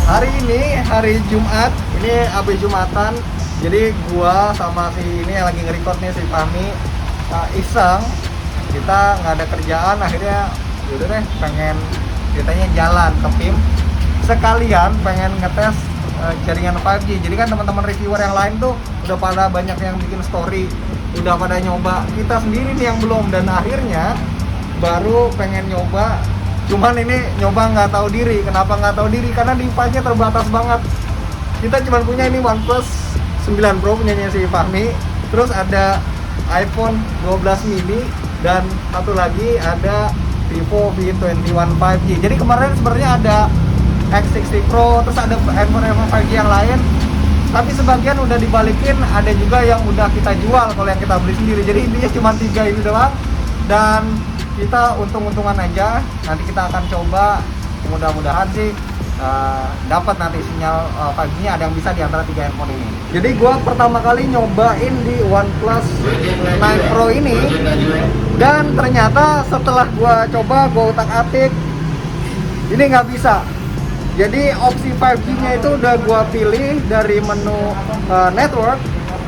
Hari ini hari Jumat, ini abis Jumatan. Jadi gua sama si ini yang lagi nge-record nih, si Fahmi, iseng. Kita nggak ada kerjaan, akhirnya yaudah deh pengen ceritanya jalan ke PIM. Sekalian pengen ngetes jaringan 5G. Jadi kan teman-teman reviewer yang lain tuh udah pada banyak yang bikin story, udah pada nyoba. Kita sendiri nih yang belum, dan akhirnya baru pengen nyoba. Cuman ini nyoba nggak tahu diri. Kenapa nggak tahu diri? Karena device-nya terbatas banget. Kita cuma punya ini OnePlus 9 Pro punyanya si Fahmi. Terus ada iPhone 12 mini dan satu lagi ada Vivo V21 5G. Jadi kemarin sebenarnya ada X60 Pro, terus ada handphone 5G yang lain. Tapi sebagian udah dibalikin, ada juga yang udah kita jual kalau yang kita beli sendiri. Jadi intinya cuma 3 ini doang. Dan kita untung-untungan aja, nanti kita akan coba, mudah-mudahan sih dapat nanti sinyal 5G-nya ada yang bisa di antara 3 handphone ini. Jadi gua pertama kali nyobain di OnePlus 9 Pro ini, dan ternyata setelah gua coba, gua utak-atik, ini nggak bisa. Jadi opsi 5G-nya itu udah gua pilih dari menu network,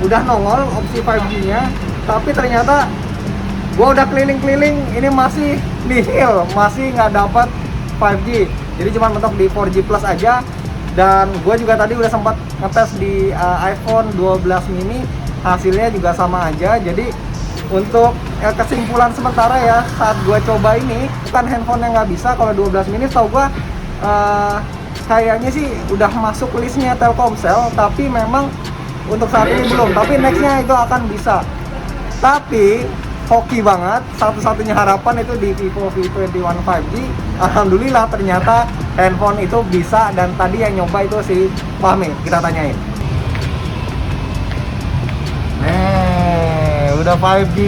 udah nongol opsi 5G-nya, tapi ternyata gua udah keliling-keliling, ini masih nihil, masih nggak dapat 5G. Jadi cuma mentok di 4G Plus aja. Dan gua juga tadi udah sempat ngetes di iPhone 12 mini, hasilnya juga sama aja. Jadi untuk kesimpulan sementara ya, saat gua coba ini, bukan handphone yang nggak bisa. Kalau 12 mini tau gua kayaknya sih udah masuk listnya Telkomsel, tapi memang untuk saat ini belum. Tapi nextnya itu akan bisa. Tapi hoki banget, satu-satunya harapan itu di Vivo V21 5G. Alhamdulillah ternyata handphone itu bisa, dan tadi yang nyoba itu si Fahmi, kita tanyain. Udah 5G.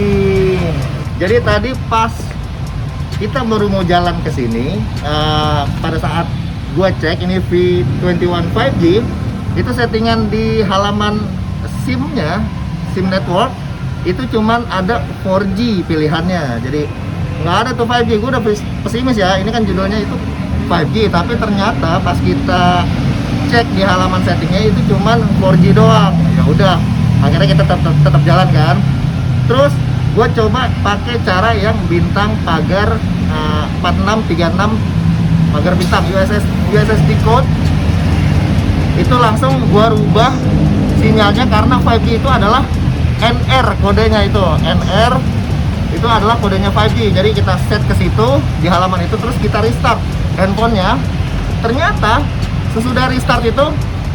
Jadi tadi pas kita baru mau jalan ke sini, pada saat gua cek ini V21 5G, itu settingan di halaman SIM-nya, SIM network, itu cuman ada 4G pilihannya. Jadi nggak ada tuh 5G. Gue udah pesimis ya, ini kan judulnya itu 5G, tapi ternyata pas kita cek di halaman settingnya itu cuman 4G doang. Ya udah, akhirnya kita tetap jalan kan. Terus gue coba pakai cara yang bintang pagar 4636 pagar bintang USSD code. Itu langsung gue rubah sinyalnya, karena 5G itu adalah NR, kodenya itu NR, itu adalah kodenya 5G. Jadi kita set ke situ di halaman itu, terus kita restart handphonenya. Ternyata sesudah restart itu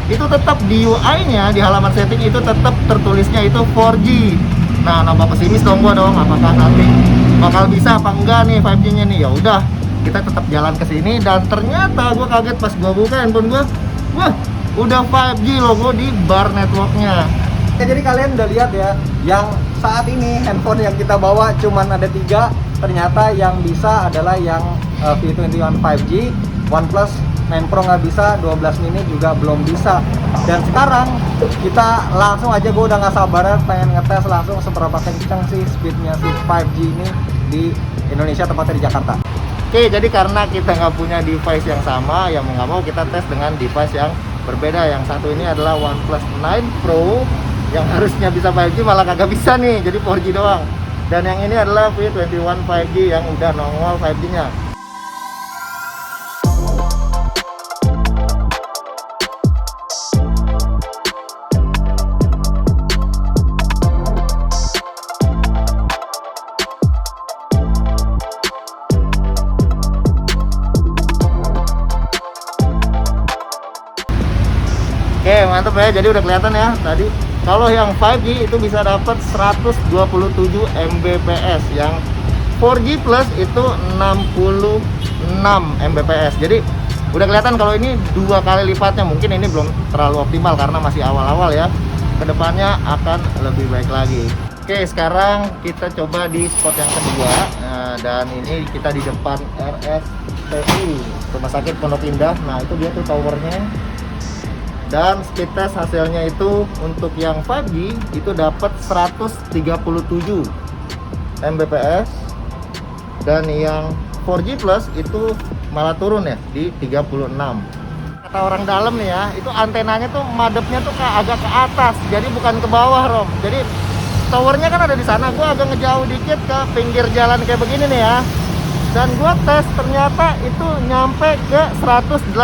tetap di UI-nya, di halaman setting itu tetap tertulisnya itu 4G. Nah, nambah pesimis dong gua dong, apakah nanti bakal bisa apa enggak nih 5G-nya nih. Ya udah, kita tetap jalan ke sini, dan ternyata gua kaget pas gua buka handphone gua, wah, udah 5G logo di bar networknya. Ya, jadi kalian udah lihat ya, yang saat ini handphone yang kita bawa cuman ada 3, ternyata yang bisa adalah yang V21 5G, OnePlus 9 Pro nggak bisa, 12 mini juga belum bisa. Dan sekarang kita langsung aja, gue udah nggak sabar pengen ngetes langsung seberapa kenceng sih speednya si 5G ini di Indonesia, tepatnya di Jakarta. Oke, jadi karena kita nggak punya device yang sama, ya mau nggak mau kita tes dengan device yang berbeda. Yang satu ini adalah OnePlus 9 Pro, yang harusnya bisa 5G malah kagak bisa nih, jadi 4G doang. Dan yang ini adalah V21 5G yang udah nongol 5G-nya. Oke, mantap ya, jadi udah kelihatan ya tadi. Kalau yang 5G itu bisa dapat 127 Mbps, yang 4G Plus itu 66 Mbps. Jadi udah kelihatan kalau ini 2 kali lipatnya. Mungkin ini belum terlalu optimal karena masih awal-awal ya. Kedepannya akan lebih baik lagi. Oke, sekarang kita coba di spot yang kedua. Dan ini kita di depan RSPI, Rumah Sakit Pondok Indah. Nah, itu dia tuh towernya. Dan speed test hasilnya itu untuk yang 5G itu dapat 137 Mbps, dan yang 4G Plus itu malah turun ya di 36. kata orang dalam nih ya, itu antenanya tuh madepnya tuh agak ke atas, jadi bukan ke bawah Rom. Jadi towernya kan ada di sana, gue agak ngejauh dikit ke pinggir jalan kayak begini nih ya. Dan gue tes ternyata itu nyampe ke 180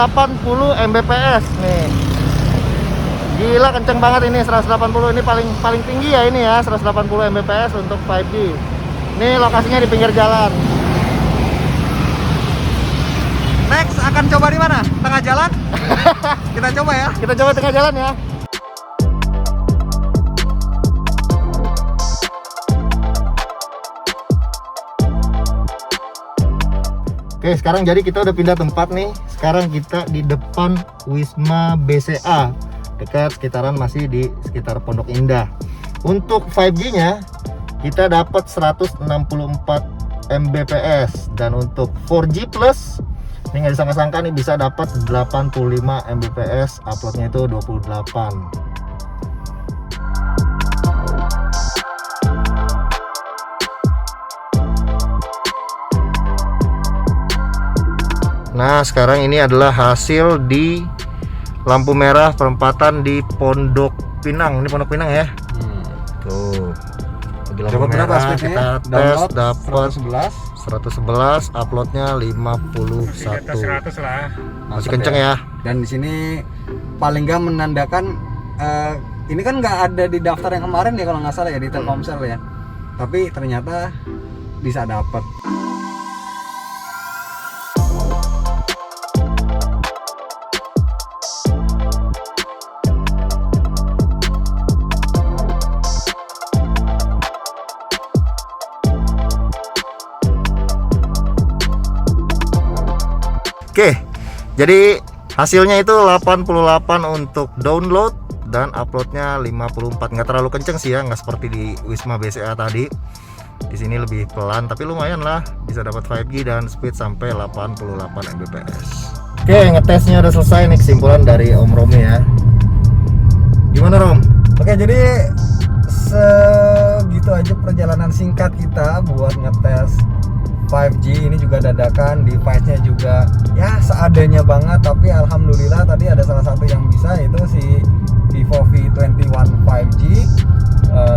Mbps nih. Gila kenceng banget ini 180, ini paling tinggi ya ini ya 180 Mbps untuk 5G. Ini lokasinya di pinggir jalan. Next akan coba di mana? Tengah jalan? Kita coba ya. Kita coba tengah jalan ya. Oke, sekarang jadi kita udah pindah tempat nih. Sekarang kita di depan Wisma BCA, dekat sekitaran masih di sekitar Pondok Indah. Untuk 5G-nya kita dapat 164 Mbps, dan untuk 4G plus ini nggak disangka-sangka nih bisa dapat 85 Mbps, uploadnya itu 28. Nah, sekarang ini adalah hasil di lampu merah perempatan di Pondok Pinang. Ini Pondok Pinang ya. Tuh. Di lampu merah kita tes dapat 111, uploadnya 51. 100 lah. Masih kenceng ya. Dan di sini paling nggak menandakan ini kan nggak ada di daftar yang kemarin ya kalau nggak salah ya di Telkomsel ya. Tapi ternyata bisa dapat. Oke, jadi hasilnya itu 88 untuk download dan uploadnya 54. Nggak terlalu kenceng sih ya, nggak seperti di Wisma BCA tadi. Di sini lebih pelan, tapi lumayan lah, bisa dapat 5G dan speed sampai 88 Mbps. Oke, ngetesnya udah selesai nih, kesimpulan dari Om Romi ya. Gimana Rom? Oke, jadi segitu aja perjalanan singkat kita buat ngetes 5G. Ini juga dadakan, device-nya juga ya seadanya banget, tapi alhamdulillah tadi ada salah satu yang bisa, itu si Vivo V21 5G.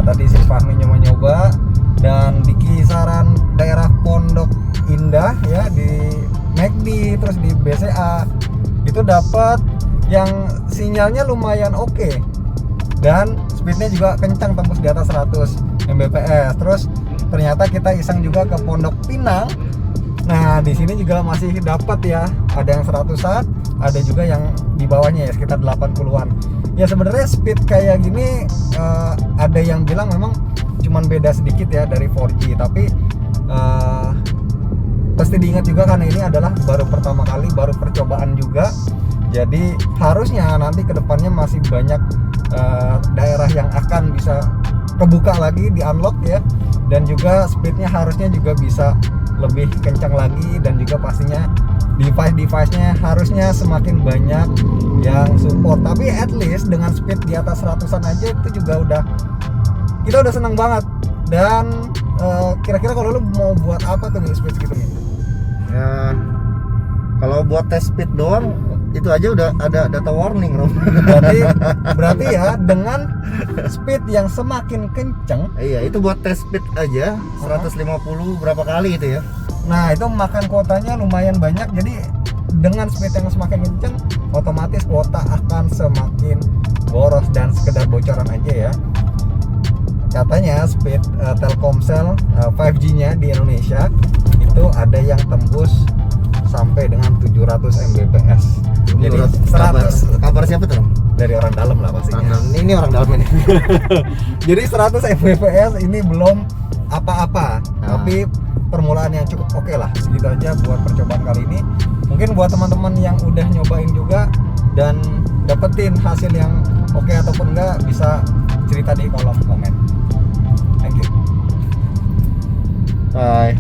Tadi si Fahmi nyoba dan di kisaran daerah Pondok Indah ya, di McD terus di BCA itu dapat yang sinyalnya lumayan oke. Dan speednya juga kencang, tembus di atas 100 Mbps. Terus ternyata kita iseng juga ke Pondok Pinang. Nah, di sini juga masih dapat ya. Ada yang 100-an, ada juga yang di bawahnya ya, sekitar 80-an. Ya sebenarnya speed kayak gini ada yang bilang memang cuman beda sedikit ya dari 4G, tapi pasti diingat juga karena ini adalah baru pertama kali, baru percobaan juga. Jadi harusnya nanti kedepannya masih banyak daerah yang akan bisa kebuka lagi, di unlock ya, dan juga speednya harusnya juga bisa lebih kencang lagi, dan juga pastinya device-nya harusnya semakin banyak yang support. Tapi at least dengan speed di atas 100-an aja itu juga kita udah seneng banget. Dan kira-kira kalau lu mau buat apa tuh nih speed gitu nih? Ya, kalau buat tes speed doang itu aja udah ada data warning Rom. Berarti ya dengan speed yang semakin kenceng, iya itu buat tes speed aja 150 berapa kali itu ya. Nah itu makan kuotanya lumayan banyak. Jadi dengan speed yang semakin kenceng, otomatis kuota akan semakin boros. Dan sekedar bocoran aja ya, katanya speed Telkomsel 5G-nya di Indonesia itu ada yang tembus sampai dengan 700 Mbps. Jadi 100 kabar siapa tuh? Dari orang dalam lah pastinya. Ini orang dalam ini. Jadi 100 Mbps ini belum apa-apa, tapi permulaan yang cukup oke lah. Segitu aja buat percobaan kali ini. Mungkin buat teman-teman yang udah nyobain juga dan dapetin hasil yang oke ataupun enggak, bisa cerita di kolom komen. Thank you. Bye.